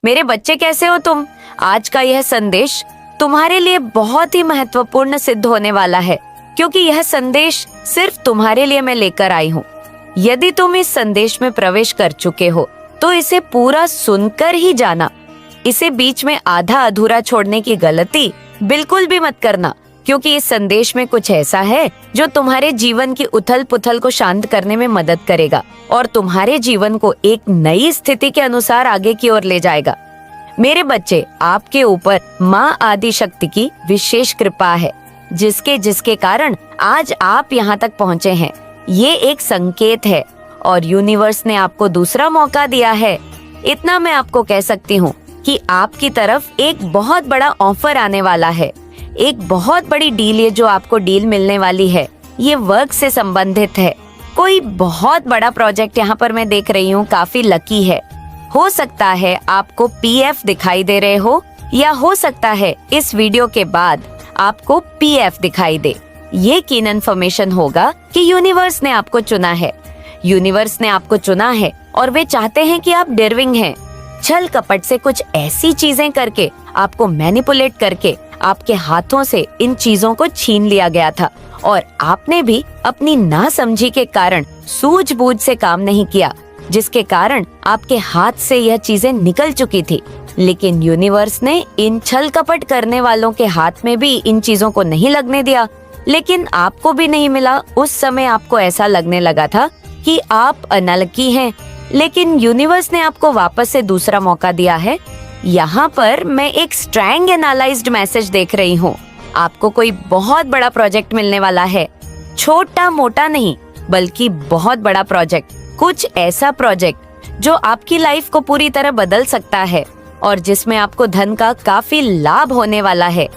मेरे बच्चे कैसे हो तुम? आज का यह संदेश तुम्हारे लिए बहुत ही महत्वपूर्ण सिद्ध होने वाला है, क्योंकि यह संदेश सिर्फ तुम्हारे लिए मैं लेकर आई हूँ। यदि तुम इस संदेश में प्रवेश कर चुके हो तो इसे पूरा सुनकर ही जाना। इसे बीच में आधा अधूरा छोड़ने की गलती बिल्कुल भी मत करना, क्योंकि इस संदेश में कुछ ऐसा है जो तुम्हारे जीवन की उथल पुथल को शांत करने में मदद करेगा और तुम्हारे जीवन को एक नई स्थिति के अनुसार आगे की ओर ले जाएगा। मेरे बच्चे, आपके ऊपर माँ आदि शक्ति की विशेष कृपा है, जिसके कारण आज आप यहाँ तक पहुँचे हैं। ये एक संकेत है और यूनिवर्स ने आपको दूसरा मौका दिया है। इतना मैं आपको कह सकती हूँ कि आपकी तरफ एक बहुत बड़ा ऑफर आने वाला है। एक बहुत बड़ी डील है जो आपको डील मिलने वाली है। ये वर्क से संबंधित है। कोई बहुत बड़ा प्रोजेक्ट यहाँ पर मैं देख रही हूँ, काफी लकी है। हो सकता है आपको पीएफ दिखाई दे रहे हो, या हो सकता है इस वीडियो के बाद आपको पीएफ दिखाई दे। ये कीन इन्फॉर्मेशन होगा कि यूनिवर्स ने आपको चुना है। यूनिवर्स ने आपको चुना है और वे चाहते हैं कि आप डिजर्विंग हैं। छल कपट से कुछ ऐसी चीजें करके, आपको मैनिपुलेट करके आपके हाथों से इन चीजों को छीन लिया गया था और आपने भी अपनी नासमझी के कारण सूझबूझ से काम नहीं किया, जिसके कारण आपके हाथ से यह चीजें निकल चुकी थी। लेकिन यूनिवर्स ने इन छल कपट करने वालों के हाथ में भी इन चीजों को नहीं लगने दिया, लेकिन आपको भी नहीं मिला। उस समय आपको ऐसा लगने लगा था कि आप अनलकी हैं, लेकिन यूनिवर्स ने आपको वापस से दूसरा मौका दिया है। यहाँ पर मैं एक स्ट्रैंग एनालाइज्ड मैसेज देख रही हूँ। आपको कोई बहुत बड़ा प्रोजेक्ट मिलने वाला है, छोटा मोटा नहीं बल्कि बहुत बड़ा प्रोजेक्ट। कुछ ऐसा प्रोजेक्ट जो आपकी लाइफ को पूरी तरह बदल सकता है और जिसमें आपको धन का काफी लाभ होने वाला है।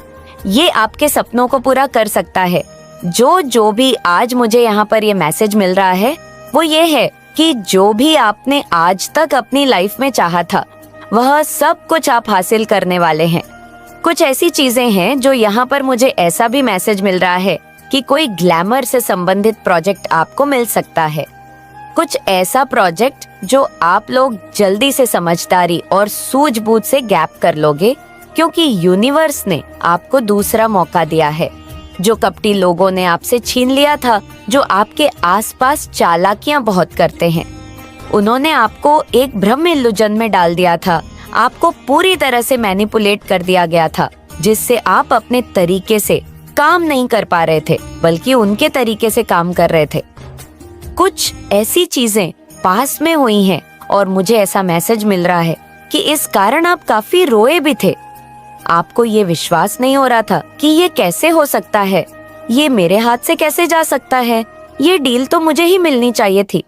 ये आपके सपनों को पूरा कर सकता है। जो भी आज मुझे यहाँ पर ये मैसेज मिल रहा है वो ये है कि जो भी आपने आज तक अपनी लाइफ में चाहा था वह सब कुछ आप हासिल करने वाले हैं। कुछ ऐसी चीजें हैं जो यहाँ पर मुझे ऐसा भी मैसेज मिल रहा है कि कोई ग्लैमर से संबंधित प्रोजेक्ट आपको मिल सकता है। कुछ ऐसा प्रोजेक्ट जो आप लोग जल्दी से समझदारी और सूझबूझ से गैप कर लोगे, क्योंकि यूनिवर्स ने आपको दूसरा मौका दिया है। जो कपटी लोगों ने आपसे छीन लिया था, जो आपके आसपास चालाकियां बहुत करते हैं, उन्होंने आपको एक भ्रम इल्यूजन में डाल दिया था। आपको पूरी तरह से मैनिपुलेट कर दिया गया था, जिससे आप अपने तरीके से काम नहीं कर पा रहे थे, बल्कि उनके तरीके से काम कर रहे थे। कुछ ऐसी चीजें पास में हुई हैं और मुझे ऐसा मैसेज मिल रहा है कि इस कारण आप काफी रोए भी थे। आपको ये विश्वास नहीं हो रहा था कि ये कैसे हो सकता है, ये मेरे हाथ से कैसे जा सकता है, ये डील तो मुझे ही मिलनी चाहिए थी,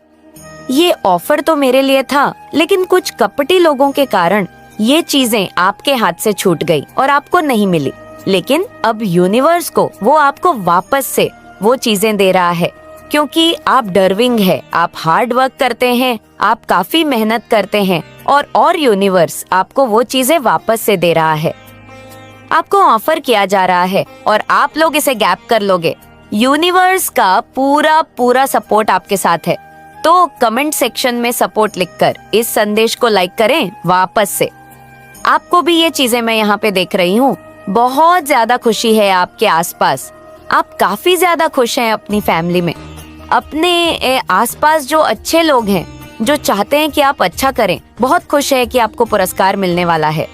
ये ऑफर तो मेरे लिए था, लेकिन कुछ कपटी लोगों के कारण ये चीजें आपके हाथ से छूट गई और आपको नहीं मिली। लेकिन अब यूनिवर्स को वो आपको वापस से वो चीजें दे रहा है, क्योंकि आप डर्विंग है, आप हार्ड वर्क करते हैं, आप काफी मेहनत करते हैं और यूनिवर्स आपको वो चीजें वापस से दे रहा है। आपको ऑफर किया जा रहा है और आप लोग इसे गैप कर लोगे। यूनिवर्स का पूरा सपोर्ट आपके साथ है। तो कमेंट सेक्शन में सपोर्ट लिखकर इस संदेश को लाइक करें वापस से। आपको भी ये चीजें मैं यहाँ पे देख रही हूँ। बहुत ज्यादा खुशी है आपके आसपास। आप काफी ज्यादा खुश हैं अपनी फैमिली में। अपने आसपास जो अच्छे लोग हैं, जो चाहते हैं कि आप अच्छा करें, बहुत खुश है कि आपको पुरस्कार मिलने वाला है।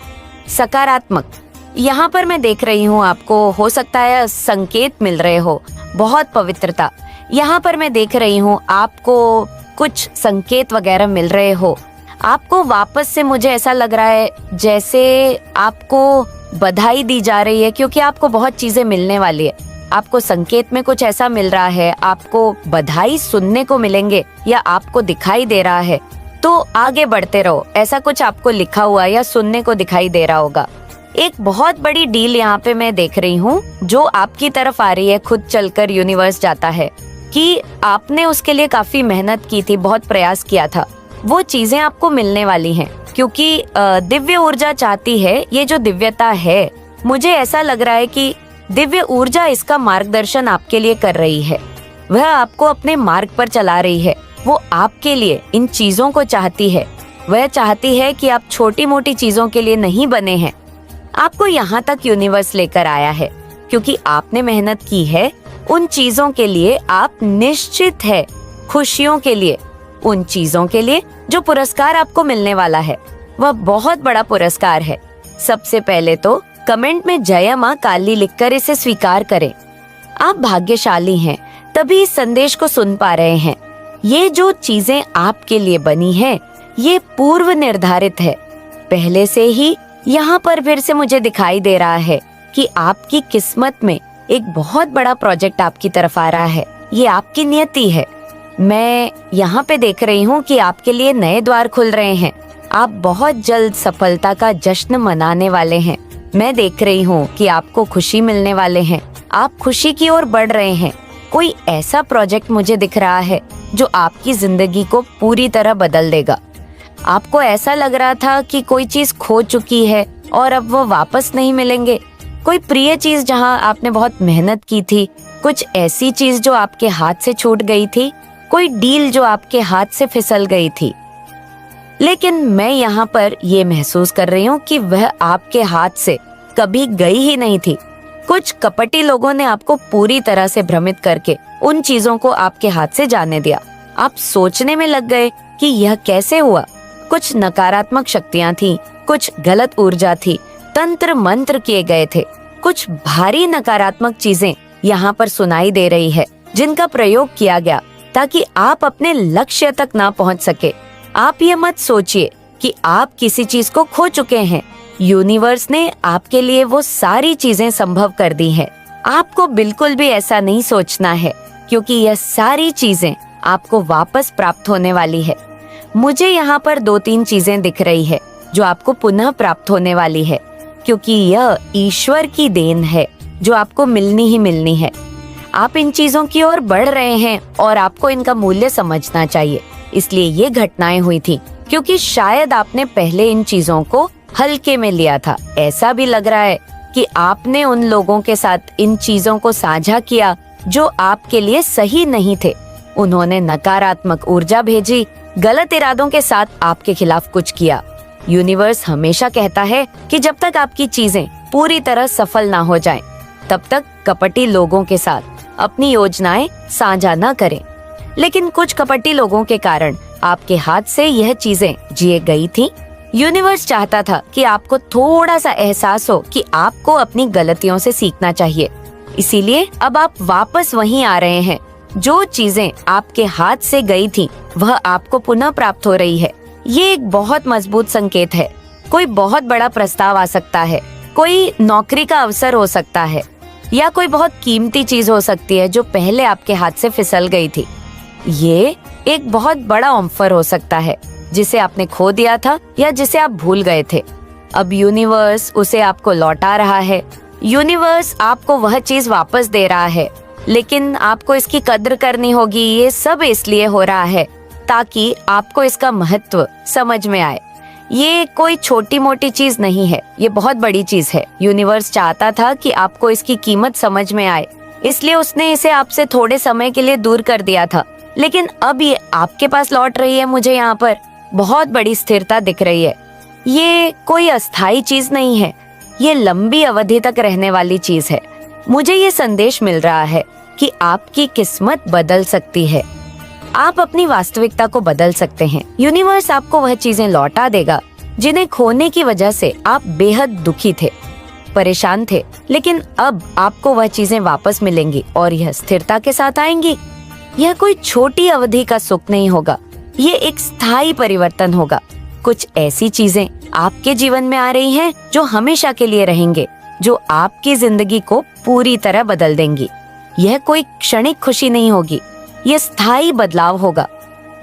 सकारात्मक यहाँ पर मैं देख रही हूँ। आपको हो सकता है संकेत मिल रहे हो, बहुत पवित्रता। यहाँ पर मैं देख रही हूँ आपको कुछ संकेत वगैरह मिल रहे हो। आपको वापस से मुझे ऐसा लग रहा है जैसे आपको बधाई दी जा रही है, क्योंकि आपको बहुत चीजें मिलने वाली है। आपको संकेत में कुछ ऐसा मिल रहा है, आपको बधाई सुनने को मिलेंगे या आपको दिखाई दे रहा है। तो आगे बढ़ते रहो, ऐसा कुछ आपको लिखा हुआ या सुनने को दिखाई दे रहा होगा। एक बहुत बड़ी डील यहाँ पे मैं देख रही हूँ जो आपकी तरफ आ रही है। खुद चलकर यूनिवर्स जाता है कि आपने उसके लिए काफी मेहनत की थी, बहुत प्रयास किया था, वो चीजें आपको मिलने वाली हैं, क्योंकि दिव्य ऊर्जा चाहती है। ये जो दिव्यता है, मुझे ऐसा लग रहा है कि दिव्य ऊर्जा इसका मार्गदर्शन आपके लिए कर रही है। वह आपको अपने मार्ग पर चला रही है। वो आपके लिए इन चीजों को चाहती है। वह चाहती है कि आप छोटी मोटी चीजों के लिए नहीं बने हैं। आपको यहाँ तक यूनिवर्स लेकर आया है क्योंकि आपने मेहनत की है उन चीजों के लिए। आप निश्चित है खुशियों के लिए, उन चीजों के लिए जो पुरस्कार आपको मिलने वाला है वह बहुत बड़ा पुरस्कार है। सबसे पहले तो कमेंट में जय मां काली लिखकर इसे स्वीकार करें। आप भाग्यशाली हैं, तभी इस संदेश को सुन पा रहे हैं। ये जो चीजें आपके लिए बनी है ये पूर्व निर्धारित है। पहले से ही यहाँ पर फिर से मुझे दिखाई दे रहा है कि आपकी किस्मत में एक बहुत बड़ा प्रोजेक्ट आपकी तरफ आ रहा है। ये आपकी नियति है। मैं यहाँ पे देख रही हूँ कि आपके लिए नए द्वार खुल रहे हैं। आप बहुत जल्द सफलता का जश्न मनाने वाले हैं। मैं देख रही हूँ कि आपको खुशी मिलने वाले हैं। आप खुशी की ओर बढ़ रहे हैं। कोई ऐसा प्रोजेक्ट मुझे दिख रहा है जो आपकी जिंदगी को पूरी तरह बदल देगा। आपको ऐसा लग रहा था कि कोई चीज खो चुकी है और अब वो वापस नहीं मिलेंगे। कोई प्रिय चीज जहाँ आपने बहुत मेहनत की थी, कुछ ऐसी चीज जो आपके हाथ से छूट गई थी, कोई डील जो आपके हाथ से फिसल गई थी। लेकिन मैं यहाँ पर ये महसूस कर रही हूँ कि वह आपके हाथ से कभी गई ही नहीं थी। कुछ कपटी लोगों ने आपको पूरी तरह से भ्रमित करके उन चीजों को आपके हाथ से जाने दिया। आप सोचने में लग गए कि यह कैसे हुआ। कुछ नकारात्मक शक्तियाँ थी, कुछ गलत ऊर्जा थी, तंत्र मंत्र किए गए थे। कुछ भारी नकारात्मक चीजें यहाँ पर सुनाई दे रही है जिनका प्रयोग किया गया ताकि आप अपने लक्ष्य तक ना पहुँच सके। आप ये मत सोचिए कि आप किसी चीज को खो चुके हैं। यूनिवर्स ने आपके लिए वो सारी चीजें संभव कर दी हैं। आपको बिल्कुल भी ऐसा नहीं सोचना है क्योंकि यह सारी चीजें आपको वापस प्राप्त होने वाली है। मुझे यहाँ पर 2-3 चीजें दिख रही है जो आपको पुनः प्राप्त होने वाली है क्योंकि यह ईश्वर की देन है जो आपको मिलनी ही मिलनी है। आप इन चीजों की ओर बढ़ रहे हैं और आपको इनका मूल्य समझना चाहिए। इसलिए ये घटनाएं हुई थी क्योंकि शायद आपने पहले इन चीजों को हल्के में लिया था। ऐसा भी लग रहा है कि आपने उन लोगों के साथ इन चीजों को साझा किया जो आपके लिए सही नहीं थे। उन्होंने नकारात्मक ऊर्जा भेजी, गलत इरादों के साथ आपके खिलाफ कुछ किया। यूनिवर्स हमेशा कहता है कि जब तक आपकी चीजें पूरी तरह सफल ना हो जाएं, तब तक कपटी लोगों के साथ अपनी योजनाएं साझा न करें। लेकिन कुछ कपटी लोगों के कारण आपके हाथ से यह चीजें जिए गई थी। यूनिवर्स चाहता था कि आपको थोड़ा सा एहसास हो कि आपको अपनी गलतियों से सीखना चाहिए। इसीलिए अब आप वापस वहीं आ रहे हैं। जो चीजें आपके हाथ से गई थी वह आपको पुनः प्राप्त हो रही है। ये एक बहुत मजबूत संकेत है। कोई बहुत बड़ा प्रस्ताव आ सकता है, कोई नौकरी का अवसर हो सकता है या कोई बहुत कीमती चीज हो सकती है जो पहले आपके हाथ से फिसल गई थी। ये एक बहुत बड़ा ऑफर हो सकता है जिसे आपने खो दिया था या जिसे आप भूल गए थे। अब यूनिवर्स उसे आपको लौटा रहा है। यूनिवर्स आपको वह चीज वापस दे रहा है, लेकिन आपको इसकी कद्र करनी होगी। ये सब इसलिए हो रहा है ताकि आपको इसका महत्व समझ में आए। ये कोई छोटी मोटी चीज नहीं है, ये बहुत बड़ी चीज है। यूनिवर्स चाहता था कि आपको इसकी कीमत समझ में आए, इसलिए उसने इसे आपसे थोड़े समय के लिए दूर कर दिया था। लेकिन अब ये आपके पास लौट रही है। मुझे यहाँ पर बहुत बड़ी स्थिरता दिख रही है। ये कोई अस्थायी चीज नहीं है, ये लंबी अवधि तक रहने वाली चीज है। मुझे ये संदेश मिल रहा है कि आपकी किस्मत बदल सकती है। आप अपनी वास्तविकता को बदल सकते हैं। यूनिवर्स आपको वह चीजें लौटा देगा जिन्हें खोने की वजह से आप बेहद दुखी थे, परेशान थे। लेकिन अब आपको वह चीजें वापस मिलेंगी और यह स्थिरता के साथ आएंगी। यह कोई छोटी अवधि का सुख नहीं होगा, ये एक स्थायी परिवर्तन होगा। कुछ ऐसी चीजें आपके जीवन में आ रही हैं जो हमेशा के लिए रहेंगे, जो आपकी जिंदगी को पूरी तरह बदल देंगी। यह कोई क्षणिक खुशी नहीं होगी, यह स्थायी बदलाव होगा।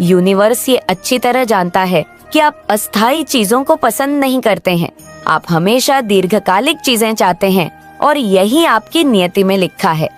यूनिवर्स ये अच्छी तरह जानता है कि आप अस्थायी चीजों को पसंद नहीं करते हैं। आप हमेशा दीर्घकालिक चीजें चाहते हैं और यही आपकी नियति में लिखा है।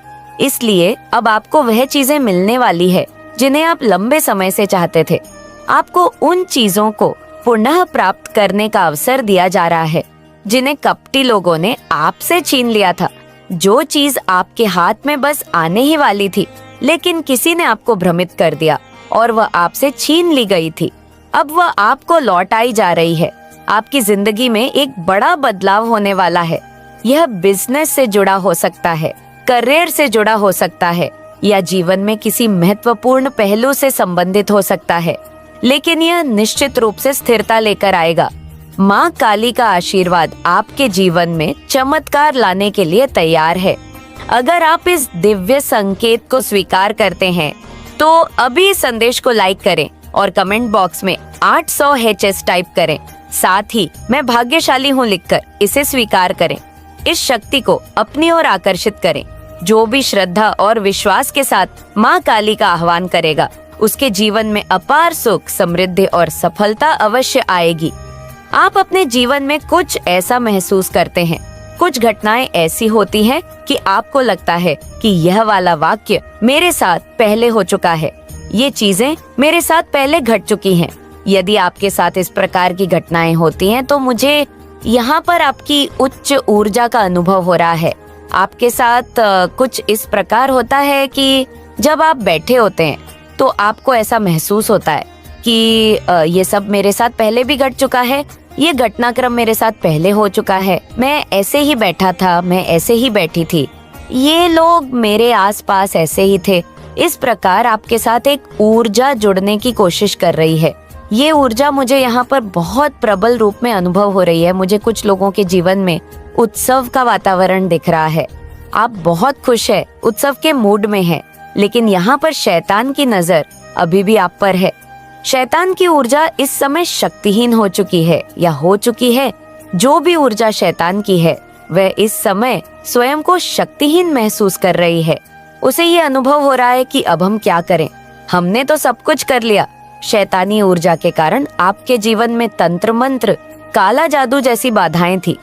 इसलिए अब आपको वह चीजें मिलने वाली है जिन्हें आप लंबे समय से चाहते थे। आपको उन चीजों को पुनः प्राप्त करने का अवसर दिया जा रहा है जिन्हें कपटी लोगों ने आपसे छीन लिया था। जो चीज आपके हाथ में बस आने ही वाली थी, लेकिन किसी ने आपको भ्रमित कर दिया और वह आपसे छीन ली गई थी। अब वह आपको लौट आई जा रही है। आपकी जिंदगी में एक बड़ा बदलाव होने वाला है। यह बिजनेस से जुड़ा हो सकता है, करियर से जुड़ा हो सकता है, या जीवन में किसी महत्वपूर्ण पहलू से संबंधित हो सकता है, लेकिन यह निश्चित रूप से स्थिरता लेकर आएगा। माँ काली का आशीर्वाद आपके जीवन में चमत्कार लाने के लिए तैयार है। अगर आप इस दिव्य संकेत को स्वीकार करते हैं तो अभी इस संदेश को लाइक करें और कमेंट बॉक्स में 800 HS टाइप करें। साथ ही मैं भाग्यशाली हूँ लिखकर इसे स्वीकार करें। इस शक्ति को अपनी ओर आकर्षित करें। जो भी श्रद्धा और विश्वास के साथ माँ काली का आह्वान करेगा, उसके जीवन में अपार सुख, समृद्धि और सफलता अवश्य आएगी। आप अपने जीवन में कुछ ऐसा महसूस करते हैं, कुछ घटनाएं ऐसी होती हैं कि आपको लगता है कि यह वाला वाक्य मेरे साथ पहले हो चुका है, ये चीजें मेरे साथ पहले घट चुकी हैं। यदि आपके साथ इस प्रकार की घटनाएं होती हैं तो मुझे यहाँ पर आपकी उच्च ऊर्जा का अनुभव हो रहा है। आपके साथ कुछ इस प्रकार होता है कि जब आप बैठे होते हैं तो आपको ऐसा महसूस होता है कि ये सब मेरे साथ पहले भी घट चुका है, ये घटनाक्रम मेरे साथ पहले हो चुका है, मैं ऐसे ही बैठा था, मैं ऐसे ही बैठी थी, ये लोग मेरे आसपास ऐसे ही थे। इस प्रकार आपके साथ एक ऊर्जा जुड़ने की कोशिश कर रही है। ये ऊर्जा मुझे यहाँ पर बहुत प्रबल रूप में अनुभव हो रही है। मुझे कुछ लोगों के जीवन में उत्सव का वातावरण दिख रहा है। आप बहुत खुश है, उत्सव के मूड में है, लेकिन यहाँ पर शैतान की नजर अभी भी आप पर है। शैतान की ऊर्जा इस समय शक्तिहीन हो चुकी है या हो चुकी है। जो भी ऊर्जा शैतान की है वह इस समय स्वयं को शक्तिहीन महसूस कर रही है। उसे ये अनुभव हो रहा है कि अब हम क्या करें, हमने तो सब कुछ कर लिया। शैतानी ऊर्जा के कारण आपके जीवन में तंत्र मंत्र, काला जादू जैसी बाधाएं थी,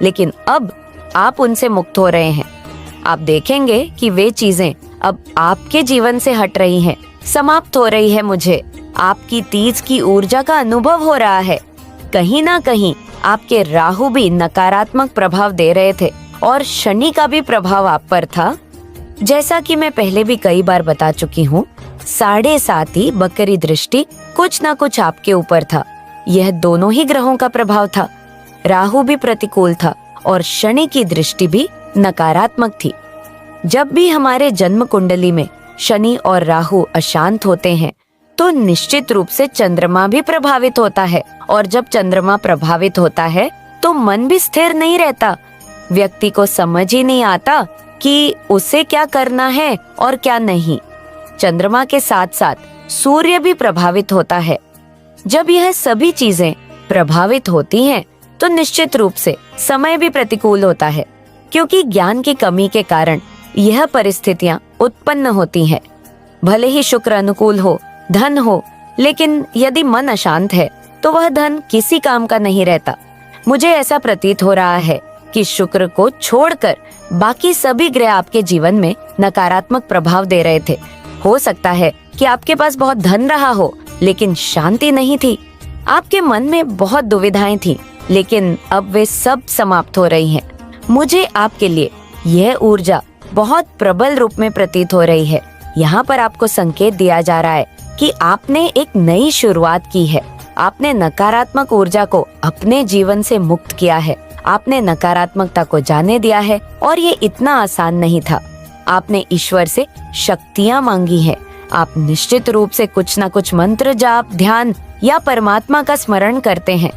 लेकिन अब आप उनसे मुक्त हो रहे हैं। आप देखेंगे कि वे चीजें अब आपके जीवन से हट रही हैं, समाप्त हो रही है। मुझे आपकी तीज की ऊर्जा का अनुभव हो रहा है। कहीं ना कहीं आपके राहु भी नकारात्मक प्रभाव दे रहे थे और शनि का भी प्रभाव आप पर था। जैसा कि मैं पहले भी कई बार बता चुकी हूँ, 7.5 बकरी दृष्टि कुछ ना कुछ आपके ऊपर था। यह दोनों ही ग्रहों का प्रभाव था। राहु भी प्रतिकूल था और शनि की दृष्टि भी नकारात्मक थी। जब भी हमारे जन्म कुंडली में शनि और राहु अशांत होते हैं तो निश्चित रूप से चंद्रमा भी प्रभावित होता है, और जब चंद्रमा प्रभावित होता है तो मन भी स्थिर नहीं रहता। व्यक्ति को समझ ही नहीं आता कि उसे क्या करना है और क्या नहीं। चंद्रमा के साथ साथ सूर्य भी प्रभावित होता है। जब यह सभी चीजें प्रभावित होती हैं तो निश्चित रूप से समय भी प्रतिकूल होता है, क्योंकि ज्ञान की कमी के कारण यह परिस्थितियां उत्पन्न होती हैं। भले ही शुक्र अनुकूल हो, धन हो, लेकिन यदि मन अशांत है तो वह धन किसी काम का नहीं रहता। मुझे ऐसा प्रतीत हो रहा है कि शुक्र को छोड़कर बाकी सभी ग्रह आपके जीवन में नकारात्मक प्रभाव दे रहे थे। हो सकता है कि आपके पास बहुत धन रहा हो, लेकिन शांति नहीं थी। आपके मन में बहुत दुविधाएं थी, लेकिन अब वे सब समाप्त हो रही हैं। मुझे आपके लिए यह ऊर्जा बहुत प्रबल रूप में प्रतीत हो रही है। यहाँ पर आपको संकेत दिया जा रहा है कि आपने एक नई शुरुआत की है। आपने नकारात्मक ऊर्जा को अपने जीवन से मुक्त किया है। आपने नकारात्मकता को जाने दिया है, और ये इतना आसान नहीं था। आपने ईश्वर से शक्तियाँ मांगी है। आप निश्चित रूप से कुछ न कुछ मंत्र जाप, ध्यान या परमात्मा का स्मरण करते हैं।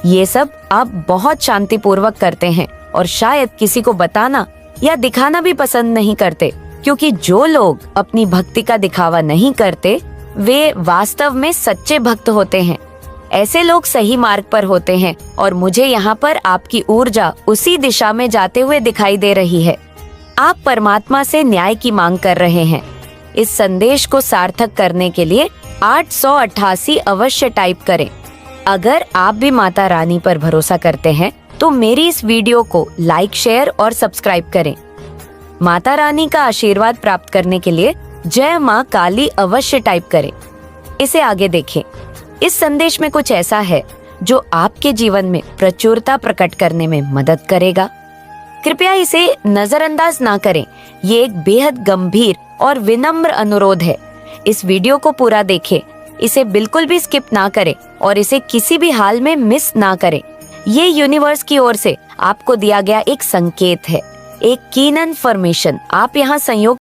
ये सब आप बहुत शांतिपूर्वक करते हैं और शायद किसी को बताना या दिखाना भी पसंद नहीं करते, क्योंकि जो लोग अपनी भक्ति का दिखावा नहीं करते वे वास्तव में सच्चे भक्त होते हैं। ऐसे लोग सही मार्ग पर होते हैं, और मुझे यहाँ पर आपकी ऊर्जा उसी दिशा में जाते हुए दिखाई दे रही है। आप परमात्मा से न्याय की मांग कर रहे हैं। इस संदेश को सार्थक करने के लिए 888 अवश्य टाइप करें। अगर आप भी माता रानी पर भरोसा करते हैं तो मेरी इस वीडियो को लाइक, शेयर और सब्सक्राइब करें। माता रानी का आशीर्वाद प्राप्त करने के लिए जय माँ काली अवश्य टाइप करें। इसे आगे देखें। इस संदेश में कुछ ऐसा है जो आपके जीवन में प्रचुरता प्रकट करने में मदद करेगा। कृपया इसे नजरअंदाज ना करें। ये एक बेहद गंभीर और विनम्र अनुरोध है। इस वीडियो को पूरा देखें इसे बिल्कुल भी स्किप ना करें और इसे किसी भी हाल में मिस ना करें। ये यूनिवर्स की ओर से आपको दिया गया एक संकेत है, एक कीन इन्फॉर्मेशन। आप यहाँ संयोग